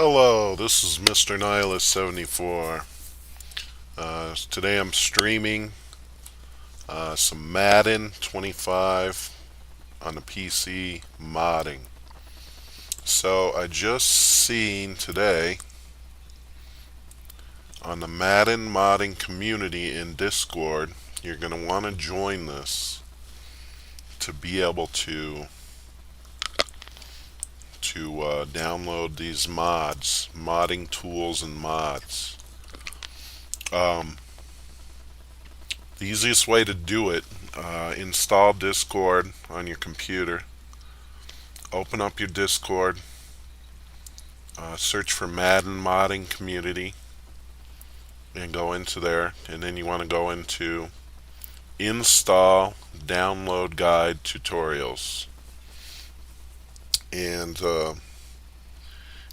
Hello, this is Mr. Nihilist74. Today I'm streaming some Madden 25 on the PC modding. So I just seen today on the Madden modding community in Discord, you're going to want to join this to be able to download these mods, modding tools and mods. Um, The easiest way to do it, install Discord on your computer, open up your Discord, search for Madden Modding Community, and go into there. And then you want to go into Install Download Guide Tutorials. And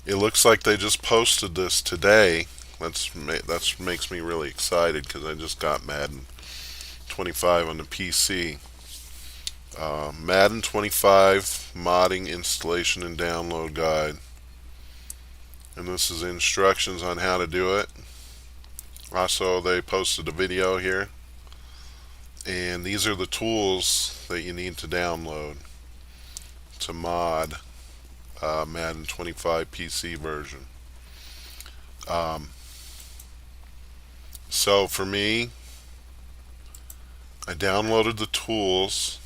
it looks like they just posted this today. That makes me really excited because I just got Madden 25 on the PC. Madden 25 modding installation and download guide. And this is instructions on how to do it. Also, they posted a video here. And these are the tools that you need to download to mod Madden 25 PC version. So for me, I downloaded the tools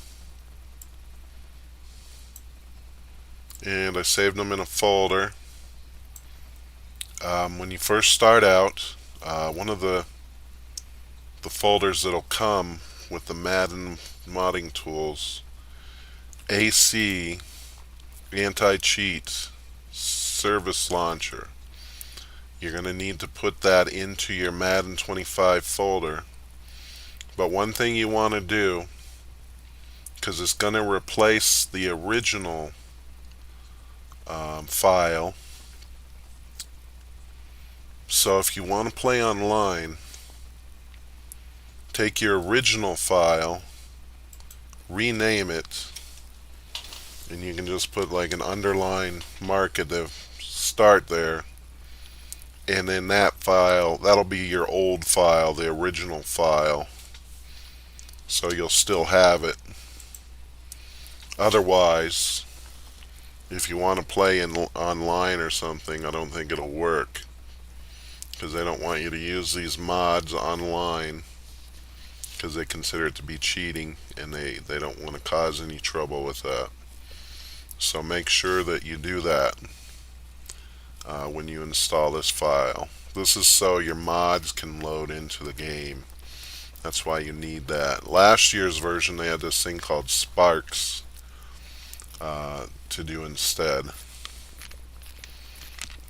and I saved them in a folder. When you first start out, one of the folders that'll come with the Madden modding tools, AC, anti-cheat, service launcher. You're going to need to put that into your Madden 25 folder. But one thing you want to do, because it's going to replace the original file, so if you want to play online, take your original file, rename it, and you can just put like an underline mark at the start there, and then that file, that'll be your old file, the original file, so you'll still have it. Otherwise, if you want to play online or something, I don't think it'll work, because they don't want you to use these mods online, because they consider it to be cheating, and they don't want to cause any trouble with that. So make sure that you do that when you install this file. This is so your mods can load into the game. That's why you need that. Last year's version, they had this thing called Sparks to do instead.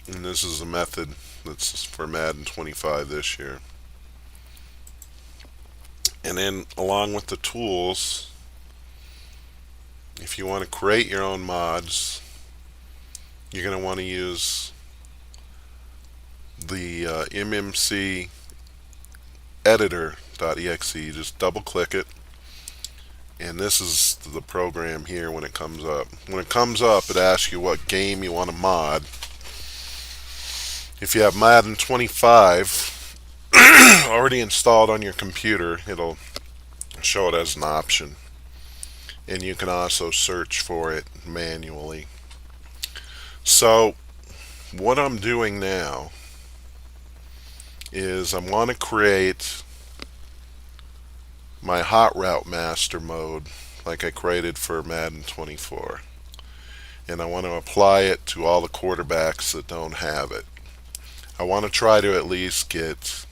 And this is a method that's for Madden 25 this year. And then along with the tools, if you want to create your own mods, you're going to want to use the MMC editor.exe. Just double click it, and this is the program here. When it comes up, it asks you what game you want to mod. If you have Madden 25 already installed on your computer, it'll show it as an option, and you can also search for it manually. So what I'm doing now is I want to create my hot route master mode like I created for Madden 24, and I want to apply it to all the quarterbacks that don't have it. I want to try to at least get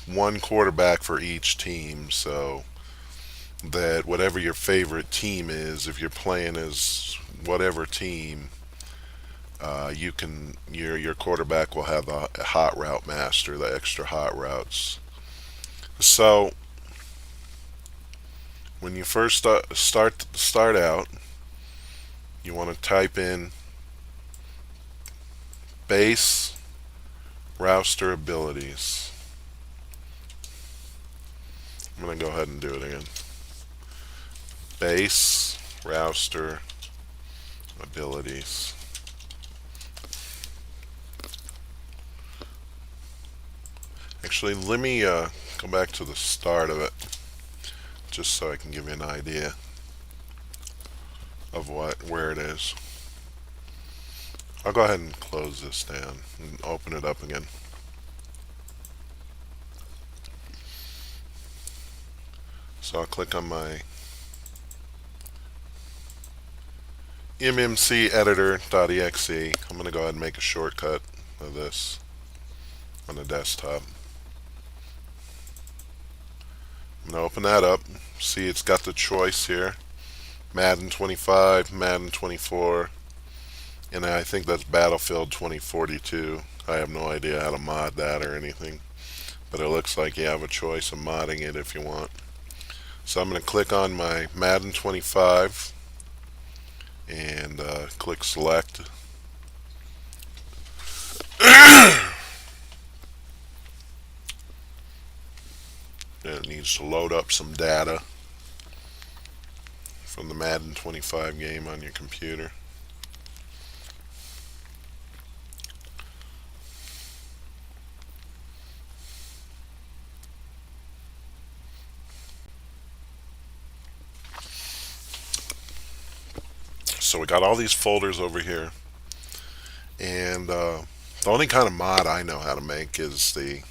one quarterback for each team, so that whatever your favorite team is, if you're playing as whatever team, your quarterback will have a hot route master, the extra hot routes. So when you first start out, you want to type in base roster abilities. I'm going to go ahead and do it again. Base roster abilities. Actually, let me go back to the start of it, just so I can give you an idea of where it is. I'll go ahead and close this down and open it up again. So I'll click on my mmceditor.exe. I'm going to go ahead and make a shortcut of this on the desktop. I'm going to open that up. See, it's got the choice here. Madden 25, Madden 24, and I think that's Battlefield 2042. I have no idea how to mod that or anything, but it looks like you have a choice of modding it if you want. So I'm going to click on my Madden 25 and click select. It needs to load up some data from the Madden 25 game on your computer. So we got all these folders over here, and the only kind of mod I know how to make is the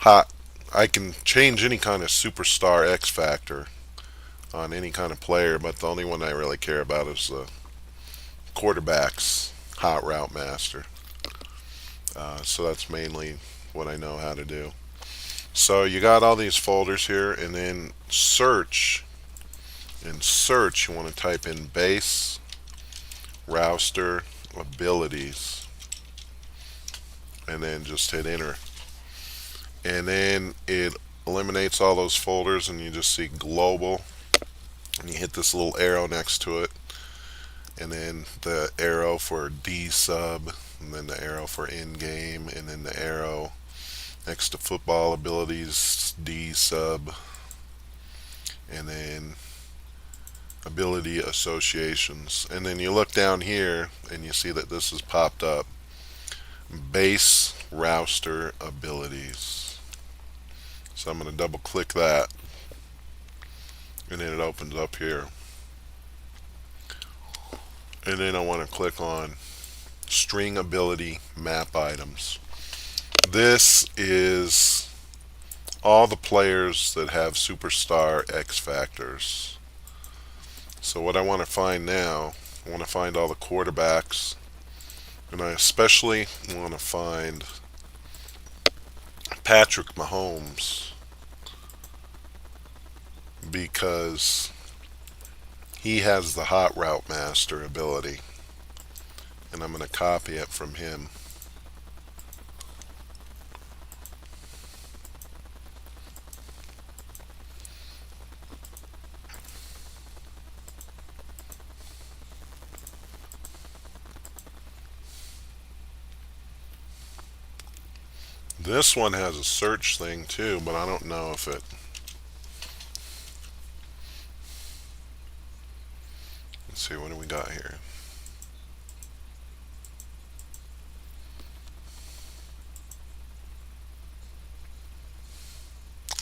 hot. I can change any kind of superstar X factor on any kind of player, but the only one I really care about is the quarterback's hot route master. So that's mainly what I know how to do. So you got all these folders here, and then search. In search, you want to type in base roster abilities, and then just hit enter. And then it eliminates all those folders, and you just see global, and you hit this little arrow next to it, and then the arrow for D sub, and then the arrow for in game, and then the arrow next to football abilities D sub, and then ability associations. And then you look down here and you see that this has popped up, base roster abilities. So I'm going to double click that, and then it opens up here. And then I want to click on string ability map items. This is all the players that have superstar X factors. So what I want to find now, I want to find all the quarterbacks, and I especially want to find Patrick Mahomes, because he has the hot route master ability, and I'm going to copy it from him. This one has a search thing too, but I don't know if it. Let's see, what do we got here?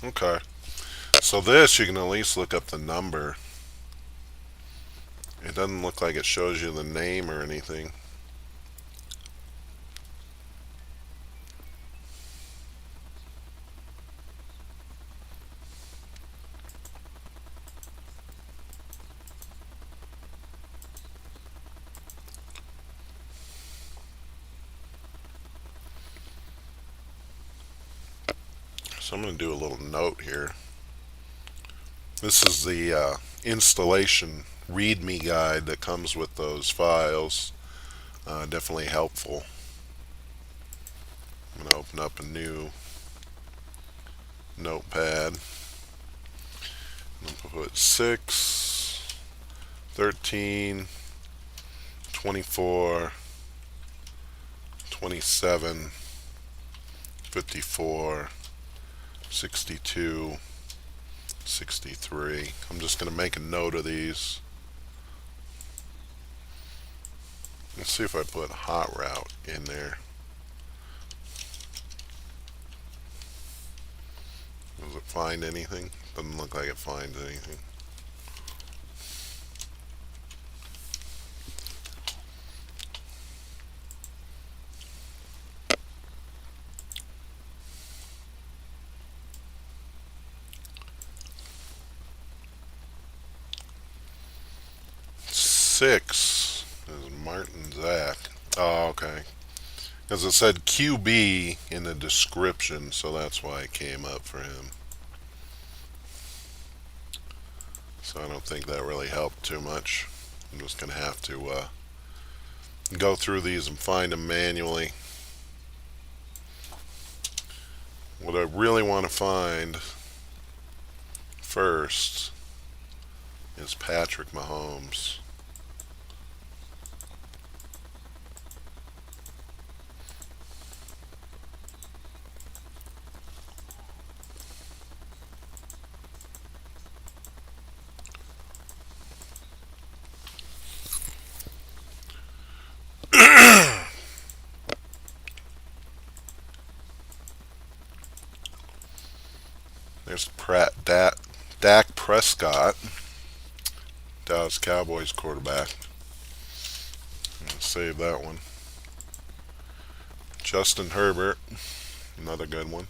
Okay. So this, you can at least look up the number. It doesn't look like it shows you the name or anything. So I'm going to do a little note here. This is the installation README guide that comes with those files. Definitely helpful. I'm going to open up a new notepad. I'm going to put 6, 13, 24, 27, 54, 62, 63. I'm just going to make a note of these. Let's see if I put hot route in there. Does it find anything? Doesn't look like it finds anything. Six is Martin Zach. Oh, okay. Because it said QB in the description, so that's why it came up for him. So I don't think that really helped too much. I'm just going to have to go through these and find them manually. What I really want to find first is Patrick Mahomes. There's Dak Prescott, Dallas Cowboys quarterback. Save that one. Justin Herbert, another good one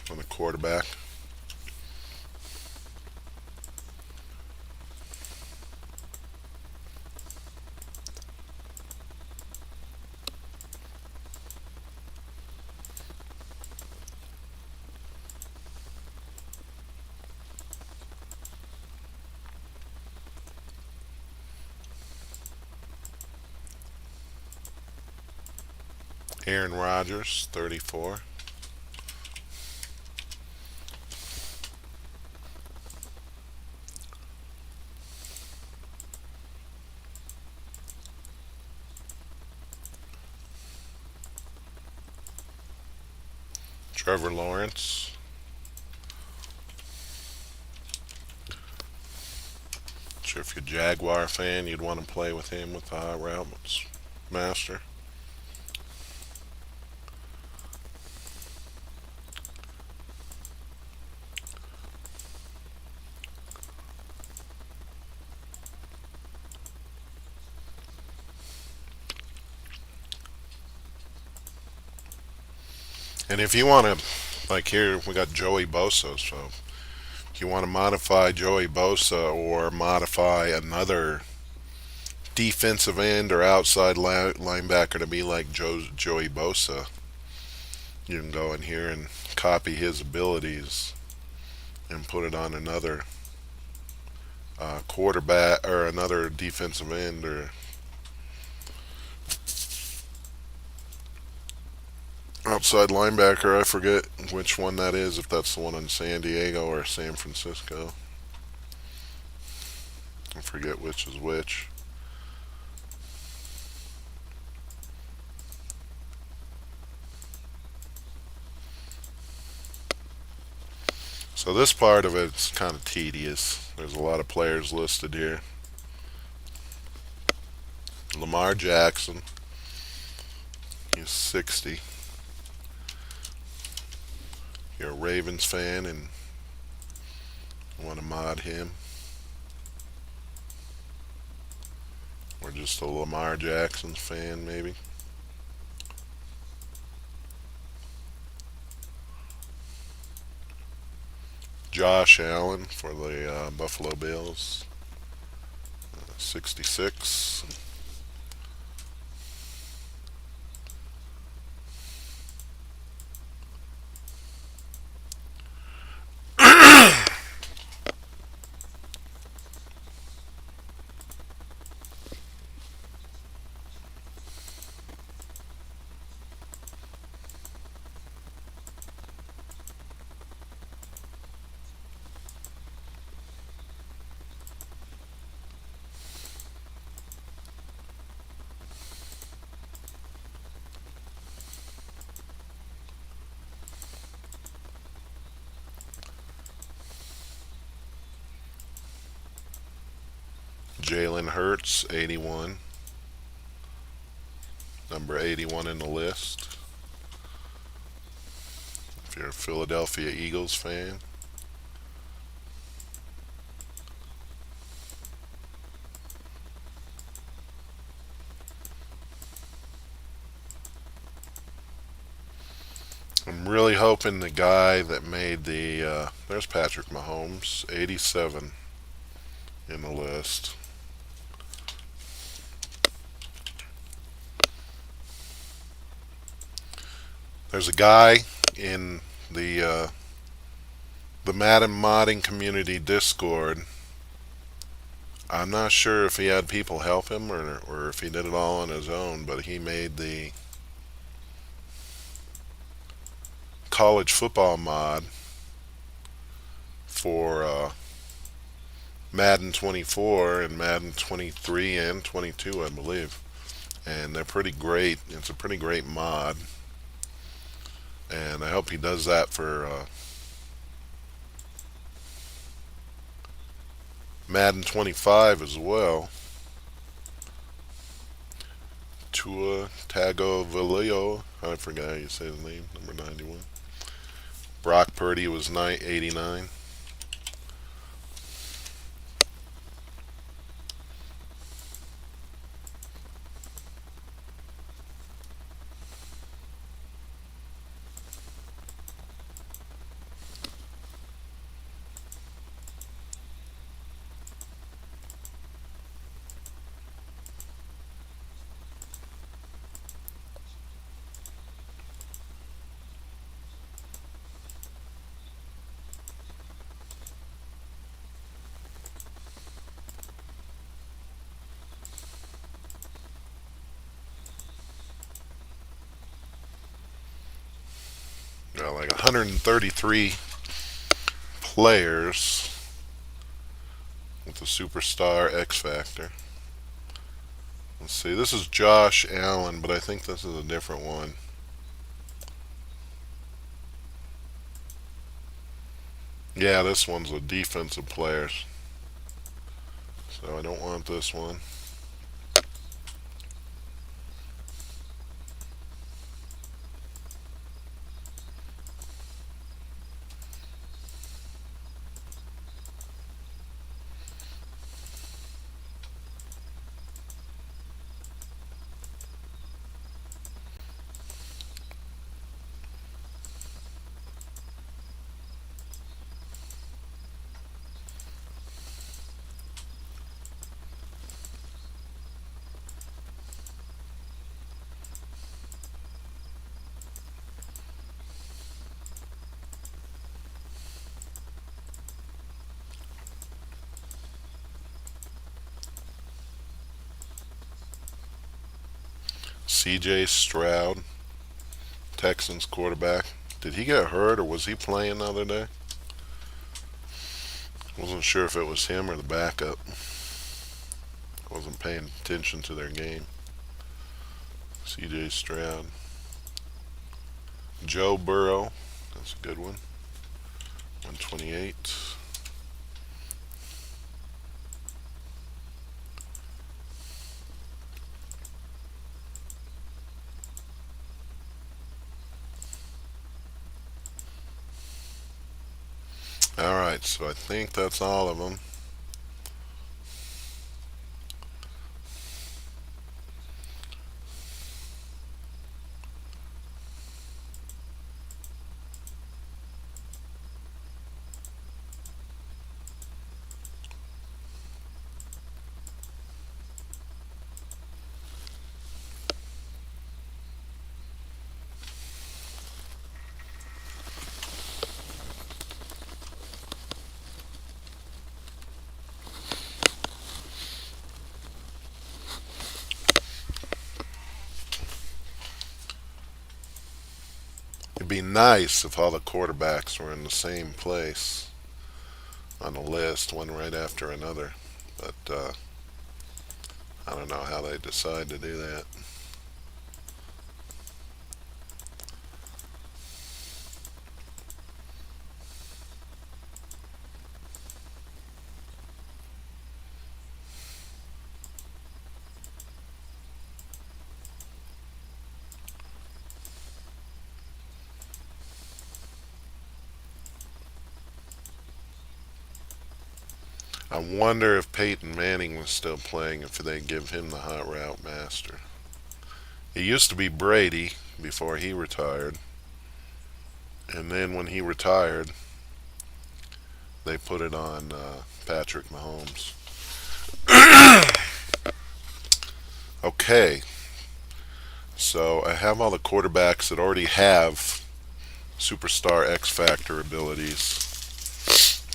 on the quarterback. Aaron Rodgers, 34. Trevor Lawrence. Sure, if you're a Jaguar fan, you'd want to play with him with the hot routes master. And if you want to, like here, we got Joey Bosa. So if you want to modify Joey Bosa or modify another defensive end or outside linebacker to be like Joey Bosa, you can go in here and copy his abilities and put it on another quarterback or another defensive end or outside linebacker. I forget which one that is, if that's the one in San Diego or San Francisco. I forget which is which. So this part of it's kind of tedious. There's a lot of players listed here. Lamar Jackson, he's 60. You're a Ravens fan and want to mod him, or just a Lamar Jackson fan maybe. Josh Allen for the Buffalo Bills, 66. Jalen Hurts, 81. Number 81 in the list. if you're a Philadelphia Eagles fan. I'm really hoping the guy that made there's Patrick Mahomes, 87 in the list. There's a guy in the Madden modding community Discord. I'm not sure if he had people help him or if he did it all on his own, but he made the college football mod for Madden 24 and Madden 23 and 22, I believe. And they're pretty great. It's a pretty great mod. And I hope he does that for Madden 25 as well. Tua Tagovailoa, I forgot how you say his name, number 91. Brock Purdy was 89. Got like 133 players with the superstar X Factor. Let's see, this is Josh Allen, but I think this is a different one. Yeah, this one's a defensive players. So I don't want this one. CJ Stroud, Texans quarterback. Did he get hurt or was he playing the other day? Wasn't sure if it was him or the backup. I wasn't paying attention to their game. CJ Stroud. Joe Burrow. That's a good one. 128. Alright, so I think that's all of them. It'd be nice if all the quarterbacks were in the same place on the list, one right after another. But I don't know how they decide to do that. I wonder if Peyton Manning was still playing if they give him the hot route master. It used to be Brady before he retired, and then when he retired, they put it on Patrick Mahomes. Okay, so I have all the quarterbacks that already have superstar X Factor abilities.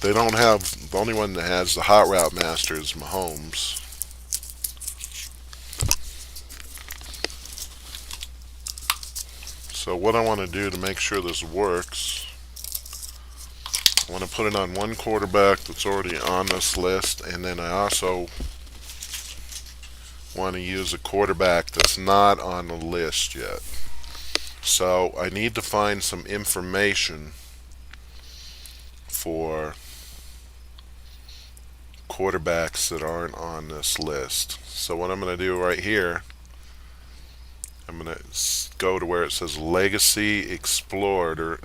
They don't have, the only one that has the hot route master is Mahomes. So what I want to do to make sure this works, I want to put it on one quarterback that's already on this list, and then I also want to use a quarterback that's not on the list yet. So I need to find some information for quarterbacks that aren't on this list. So what I'm going to do right here, I'm going to go to where it says Legacy Explorer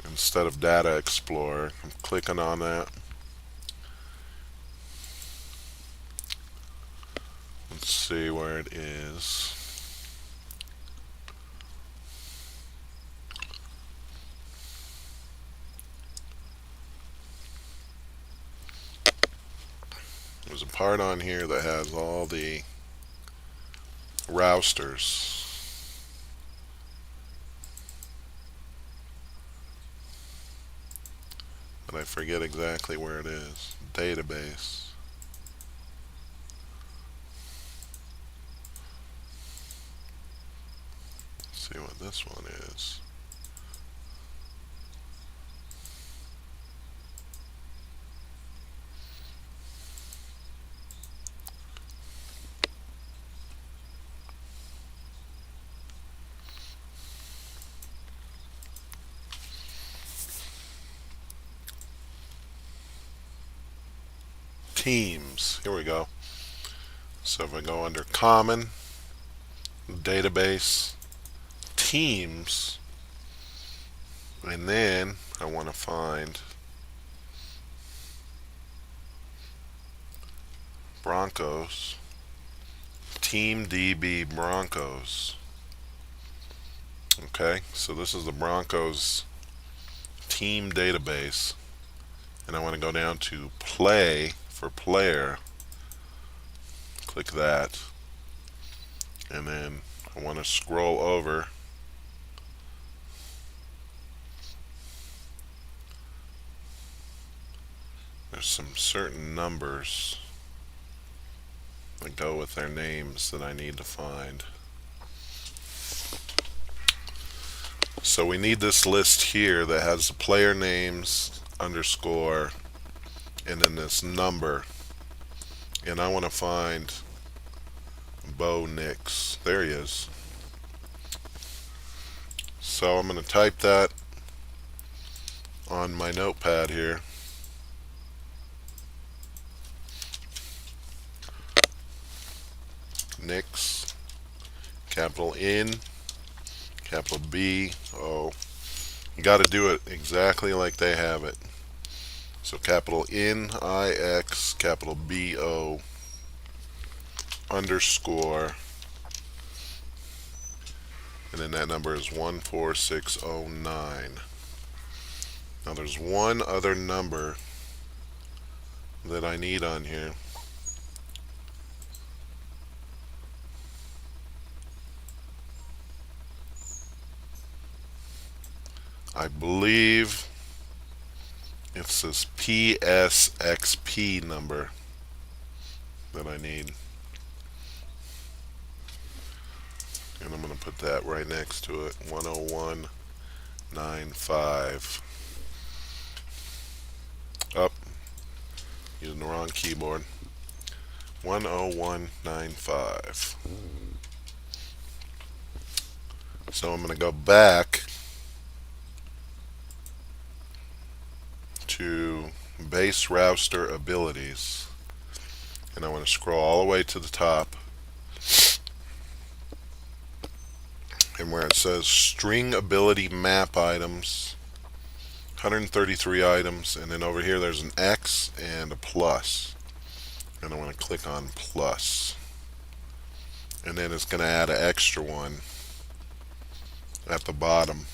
instead of Data Explorer. I'm clicking on that. Let's see where it is. There's a part on here that has all the rousters. But I forget exactly where it is. Database. Let's see what this one is. Teams. Here we go. So if I go under Common, Database, Teams, and then I want to find Broncos, Team DB Broncos. Okay, so this is the Broncos team database, and I want to go down to Play for Player. Click that, and then I want to scroll over. There's some certain numbers that go with their names that I need to find. So we need this list here that has the player names, underscore, and then this number. And I want to find Bo Nix. There he is. So I'm going to type that on my notepad here. Nix, capital N, capital B, O. You got to do it exactly like they have it. So capital N, I, X, capital B, O, underscore, and then that number is 14609. Now there's one other number that I need on here. I believe it's this PSXP number that I need. And I'm going to put that right next to it, 10195. Up, using the wrong keyboard. 10195. So I'm going to go back to base rouster abilities, and I want to scroll all the way to the top, and where it says string ability map items, 133 items, and then over here there's an X and a plus. And I want to click on plus. And then it's going to add an extra one at the bottom.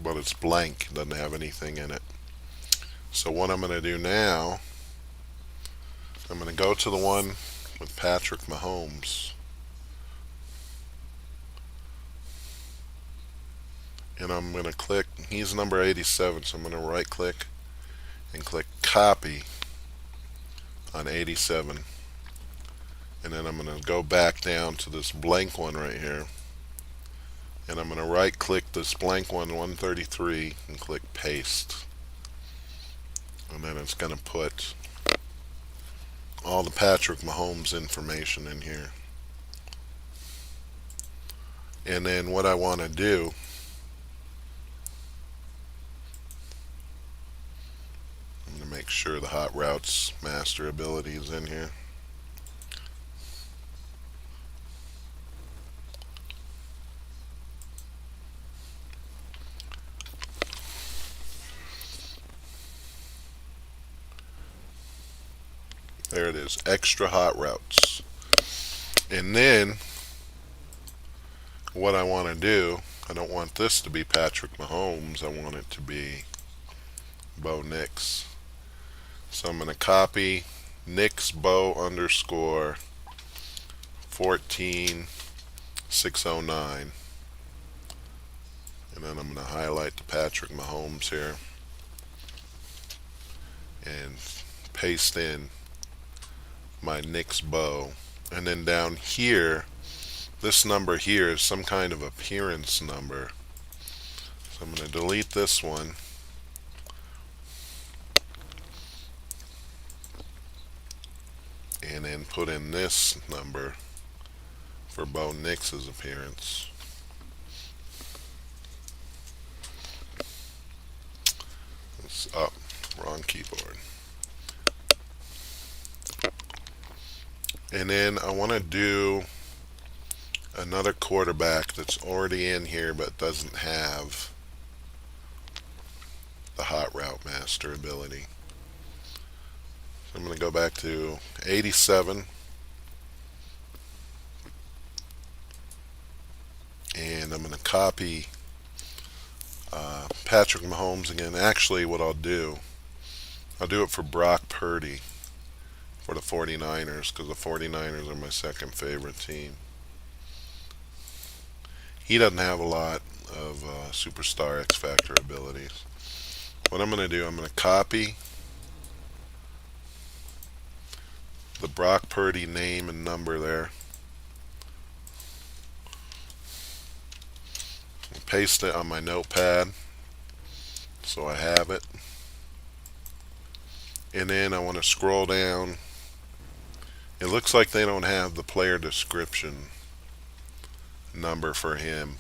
But it's blank, doesn't have anything in it. So what I'm going to do now, I'm going to go to the one with Patrick Mahomes. And I'm going to click, he's number 87, so I'm going to right click and click copy on 87. And then I'm going to go back down to this blank one right here. And I'm going to right click this blank one, 133, and click paste. And then it's going to put all the Patrick Mahomes information in here. And then what I want to do, I'm going to make sure the Hot Routes Master ability is in here. There it is, extra hot routes. And then what I want to do, I don't want this to be Patrick Mahomes, I want it to be Bo Nix. So I'm going to copy Nix Bo underscore 14609. And then I'm going to highlight the Patrick Mahomes here and paste in my Nix Bo. And then down here, this number here is some kind of appearance number. So I'm going to delete this one. And then put in this number for Bo Nix's appearance. It's up, wrong keyboard. And then I want to do another quarterback that's already in here but doesn't have the Hot Route Master ability. So I'm going to go back to 87 and I'm going to copy Patrick Mahomes again. Actually, what I'll do it for Brock Purdy for the 49ers, because the 49ers are my second favorite team. He doesn't have a lot of superstar X Factor abilities. What I'm going to do, I'm going to copy the Brock Purdy name and number there, paste it on my notepad so I have it. And then I want to scroll down. It looks like they don't have the player description number for him.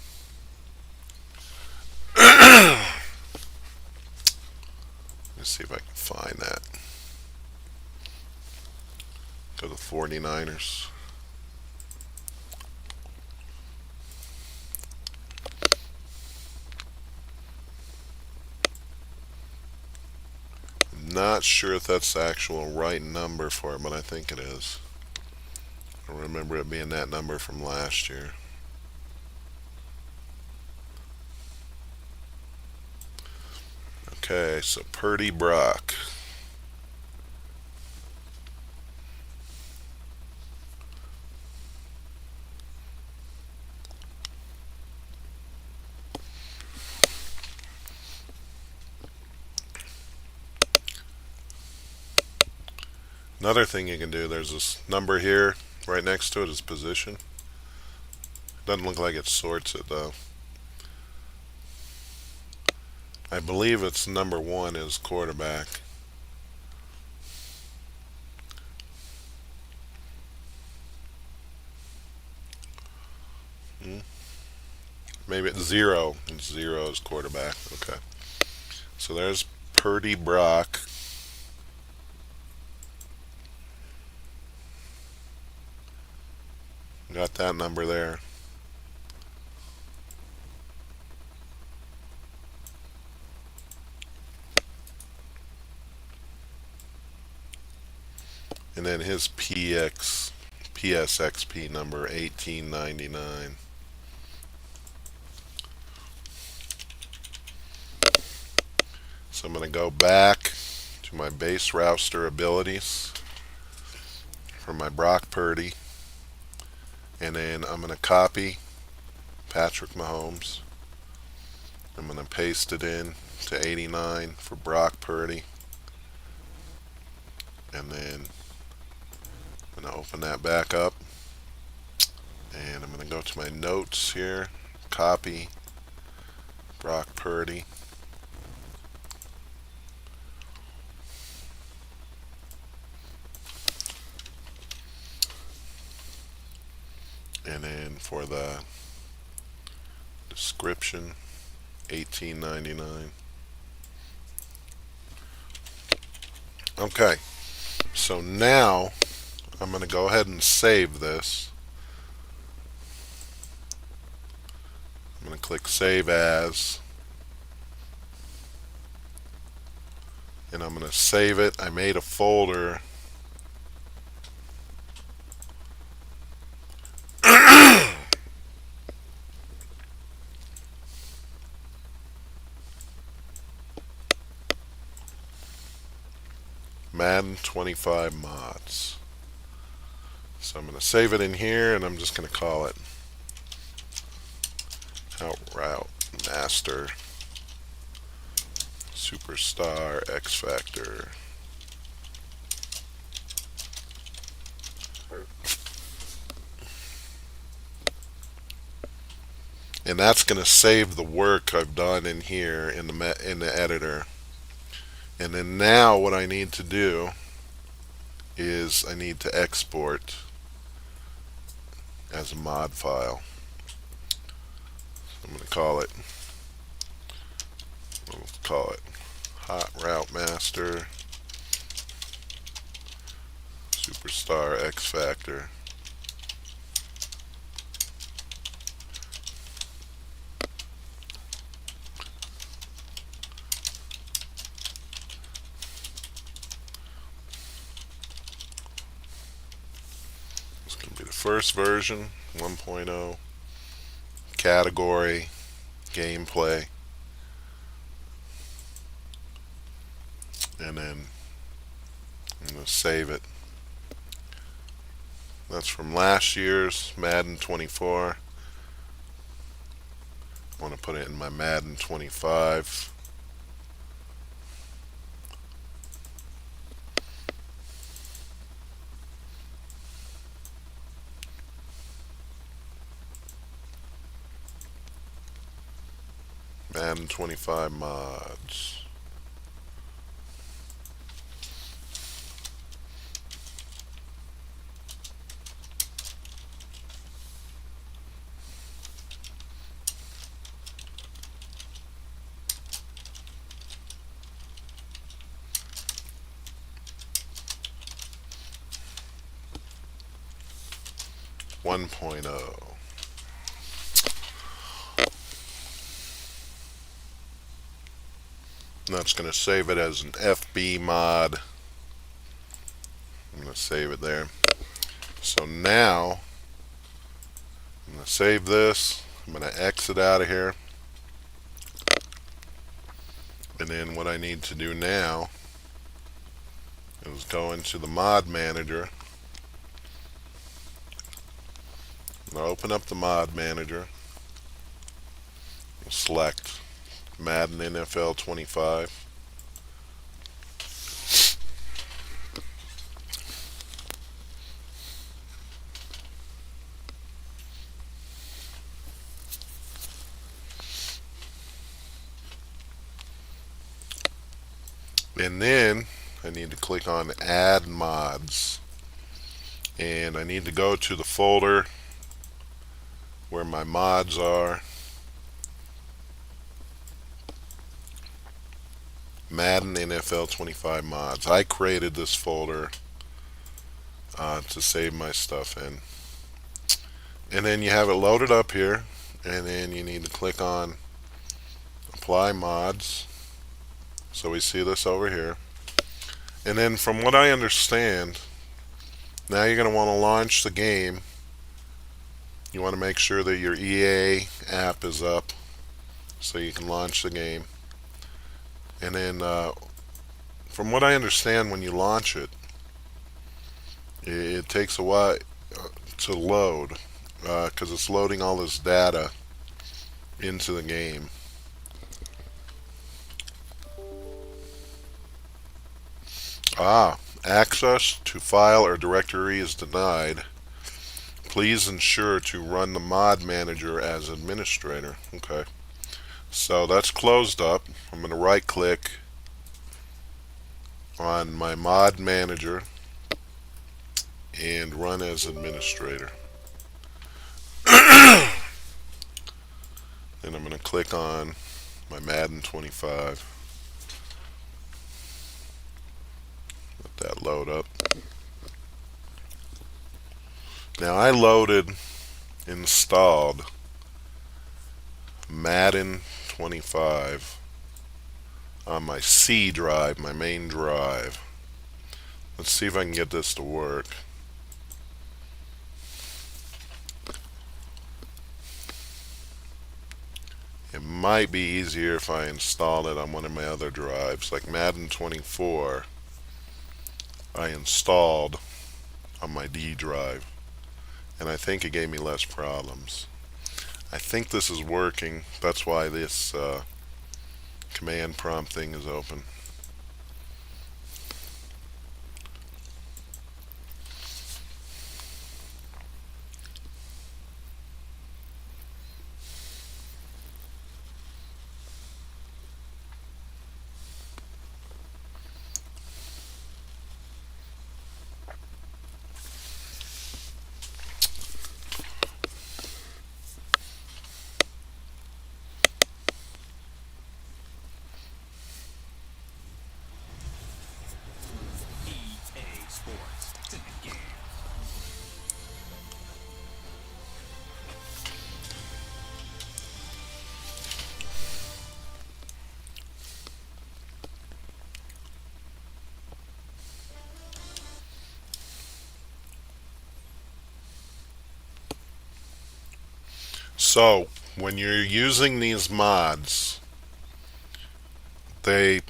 Let's see if I can find that. Go to 49ers. Not sure if that's the actual right number for it, but I think it is. I remember it being that number from last year. Okay, so Purdy Brock. Another thing you can do, there's this number here right next to it is position. Doesn't look like it sorts it though. I believe it's number 1 is quarterback. Maybe it's 0. And 0 is quarterback. Okay. So there's Purdy Brock. Got that number there. and then his PSXP number 1899. So I'm going to go back to my base rouster abilities for my Brock Purdy, and then I'm going to copy Patrick Mahomes. I'm going to paste it in to 89 for Brock Purdy, and then I'm going to open that back up, and I'm going to go to my notes here, copy Brock Purdy, and then for the description, 1899. Okay, so now I'm going to go ahead and save this. I'm going to click Save As, and I'm going to save it. I made a folder Madden 25 mods. So I'm going to save it in here, and I'm just going to call it Route Master Superstar X Factor. And that's going to save the work I've done in here in the editor. And then now what I need to do is I need to export as a mod file. I'm going to call it, Hot Route Master Superstar X Factor. It's going to be the first version, 1.0, category, gameplay, and then I'm going to save it. That's from last year's Madden 24. I want to put it in my Madden 25. Madden 25 mods. One point oh. That's going to save it as an FB mod. I'm going to save it there. So now I'm going to save this. I'm going to exit out of here. And then what I need to do now is go into the mod manager. I'm going to open up the mod manager. Select Madden NFL 25. And then I need to click on Add Mods. And I need to go to the folder where my mods are. Madden NFL 25 mods. I created this folder to save my stuff in. And then you have it loaded up here, and then you need to click on Apply Mods. So we see this over here. And then from what I understand, Now you're going to want to launch the game. You want to make sure that your EA app is up so you can launch the game. And then, from what I understand, when you launch it, it takes a while to load because it's loading all this data into the game. Access to file or directory is denied. Please ensure to run the mod manager as administrator. Okay. So that's closed up. I'm going to right click on my mod manager and run as administrator. Then I'm going to click on my Madden 25. Let that load up. Now I installed Madden 25 on my C drive, my main drive. Let's see if I can get this to work. It might be easier if I install it on one of my other drives, like Madden 24. I installed on my D drive, and I think it gave me less problems. I think this is working. That's why this command prompt thing is open. EA Sports. It's in the game. So, when you're using these mods, the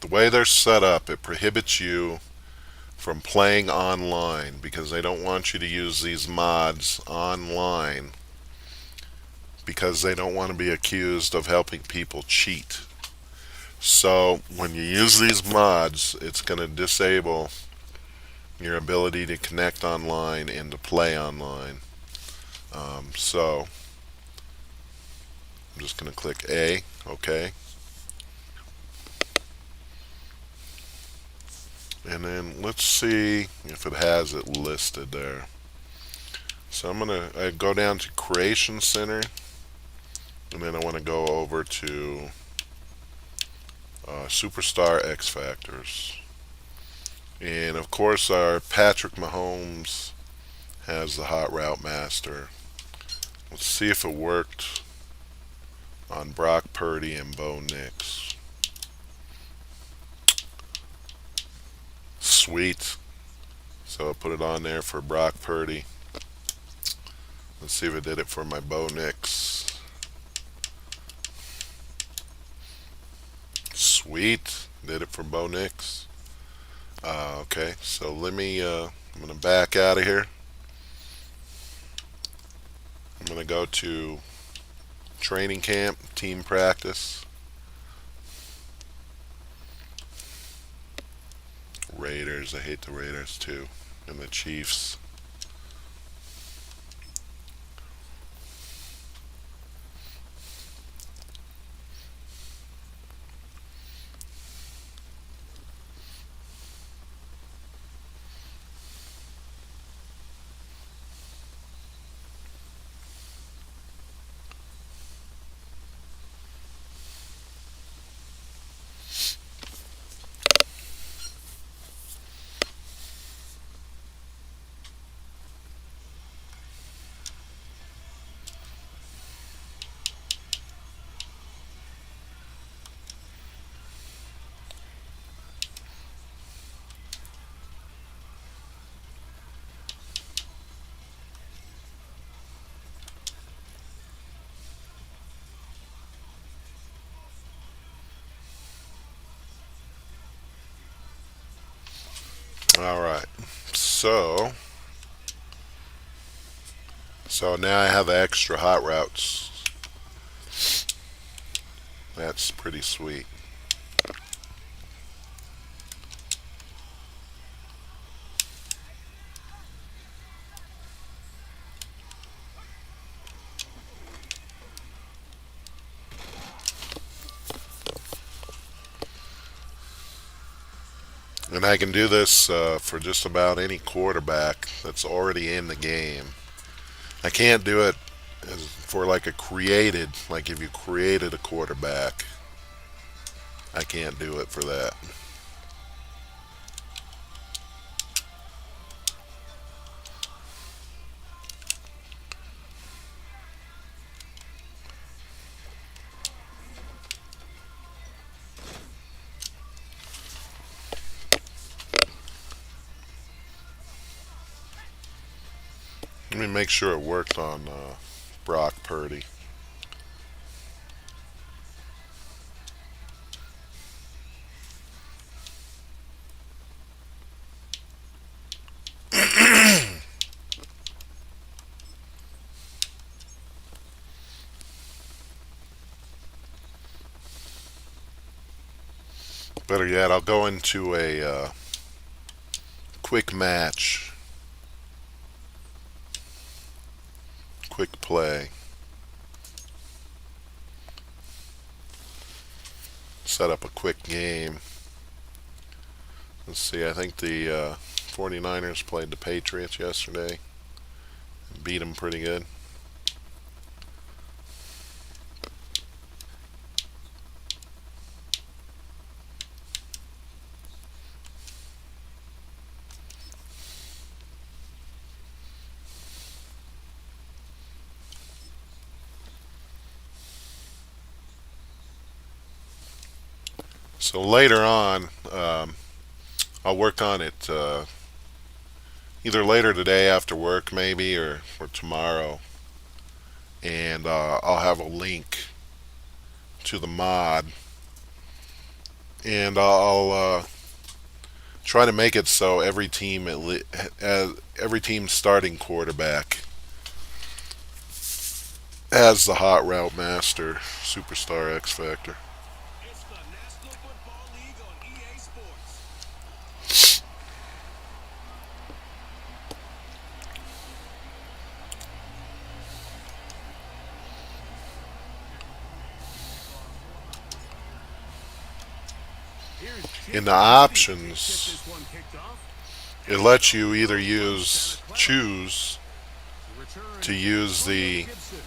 way they're set up, it prohibits you from playing online because they don't want you to use these mods online because they don't want to be accused of helping people cheat. So when you use these mods, it's going to disable your ability to connect online and to play online. So I'm just going to click A, OK. And then let's see if it has it listed there. So I'm going to go down to Creation Center, and then I want to go over to Superstar X Factors. And of course, our Patrick Mahomes has the Hot Route Master. Let's see if it worked on Brock Purdy and Bo Nix. Sweet. So I put it on there for Brock Purdy. Let's see if it did it for my Bo Nix. Sweet. Did it for Bo Nix. Okay, so I'm going to back out of here. I'm going to go to training camp, team practice. Raiders, I hate the Raiders too. And the Chiefs. All right. So, so now I have extra hot routes. That's pretty sweet. And I can do this for just about any quarterback that's already in the game. I can't do it for like a created, like if you created a quarterback, I can't do it for that. Let me make sure it worked on Brock Purdy. Better yet, I'll go into a quick match, quick play. Set up a quick game. Let's see, I think the 49ers played the Patriots yesterday and beat them pretty good. So later on, I'll work on it either later today after work, maybe, or tomorrow. And I'll have a link to the mod. And I'll try to make it so every team starting quarterback has the hot route master, superstar X Factor. It's the National Football League on EA Sports. Here's In the Chip Kelly to get options, this one kicked off. it lets you either choose To return, to use Antonio Gibson.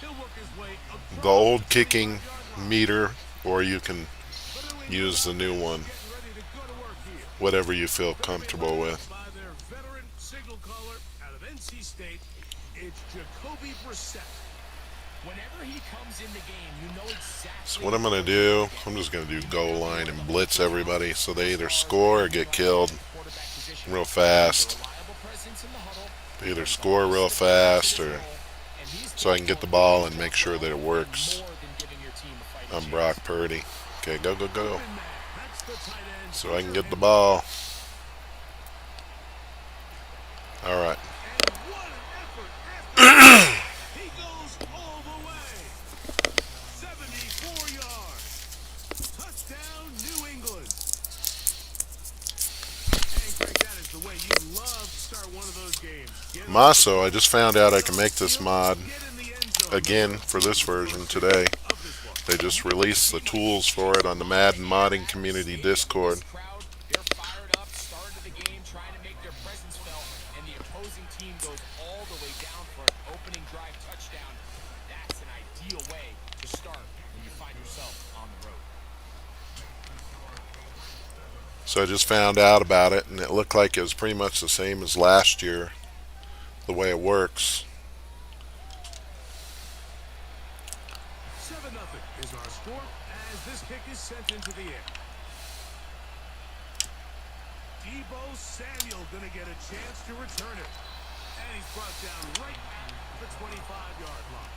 He'll work his way the across old the kicking 25-yard line. meter, or you can The New England use the new offense one, getting ready to go to work here. whatever you feel They'll be comfortable led with. by their veteran signal caller out of NC State. It's Jacoby Brissett. Whenever he comes in the game, you know exactly. So what I'm going to do, I'm just going to do goal line and blitz everybody so they either score or get killed real fast. They either score real fast or so I can get the ball and make sure that it works. I'm Brock Purdy. Okay, go, go, go. Open man. That's the tight end. So I can get the ball. All right. And what an effort after that. He goes all the way. 74 yards. Touchdown, New England. And Greg, that is the way you love to start one of those games. Get off the Maso, I just found out I can make this mod get in the end zone. again for this version today. Of this one. They just released the tools for it on the Madden modding community Discord. They're fired up, started the game, trying to make their presence felt, and the opposing team goes all the way down for an opening drive touchdown. That's an ideal way to start when you find yourself on the road. So I just found out about it, and it looked like it was pretty much the same as last year, the way it works. 7-0 is our score as this kick is sent into the air. Debo Samuel going to get a chance to return it. And he's brought down right at the 25-yard line.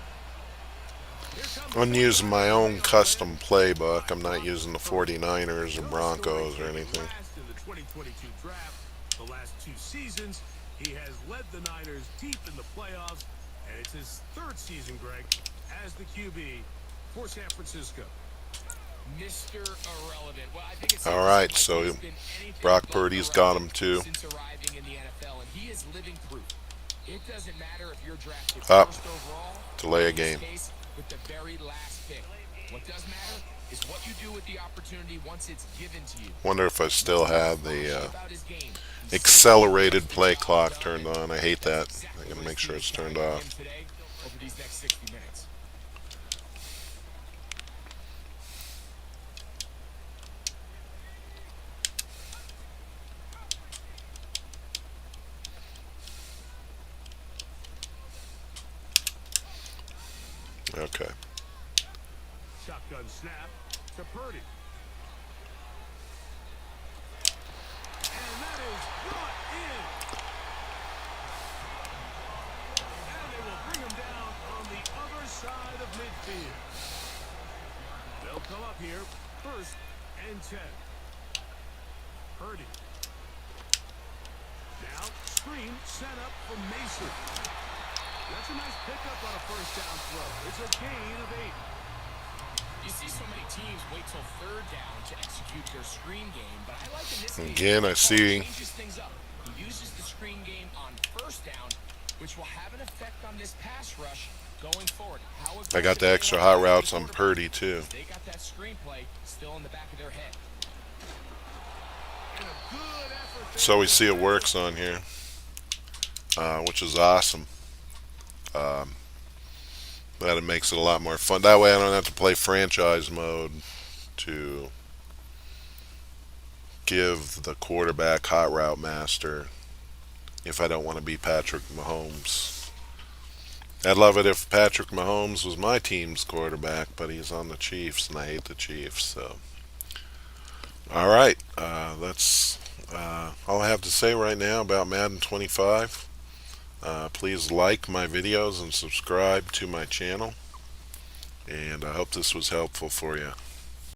Here comes I'm the using my own 25-yard custom play. playbook. I'm not using the 49ers or Broncos or anything. Last in the 20 2022 draft. The last 2 seasons, he has led the Niners deep in the playoffs, and it's his 3rd season, Greg, as the QB for San Francisco. Mr. Irrelevant. Well, I think it's All right, so he's been anything Brock but Purdy's got him irrelevant too. since arriving in the NFL, and he is living proof. It doesn't matter if you're drafted Up. first overall, Delay or a in this game. case, with the very last pick. What does matter is what you do with the opportunity once it's given to you. Wonder if I still have the About his game. He's accelerated play simply clock done, turned and on. I hate that. that's exactly I'm gonna what make his sure team it's is turned counting on off. him today over these next 60 minutes. Okay. Shotgun snap to Purdy. And that is brought in. And they will bring him down on the other side of midfield. They'll come up here, 1st and 10. Purdy. Now, screen set up for Mason. That's a nice pickup on a 1st down throw. It's a gain of 8. You see so many teams wait till 3rd down to execute their screen game, but I like in this case, Again, I see. he changes things up. He uses the screen game on 1st down, which will have an effect on this pass rush going forward. How I got the extra hot routes on Purdy too. They got that screenplay still in the back of their head. And a good effort there. So we see it works on here, which is awesome. That it makes it a lot more fun. That way I don't have to play franchise mode to give the quarterback hot route master if I don't want to be Patrick Mahomes. I'd love it if Patrick Mahomes was my team's quarterback, but he's on the Chiefs, and I hate the Chiefs. So, all right, that's all I have to say right now about Madden 25. Please like my videos and subscribe to my channel. And I hope this was helpful for you.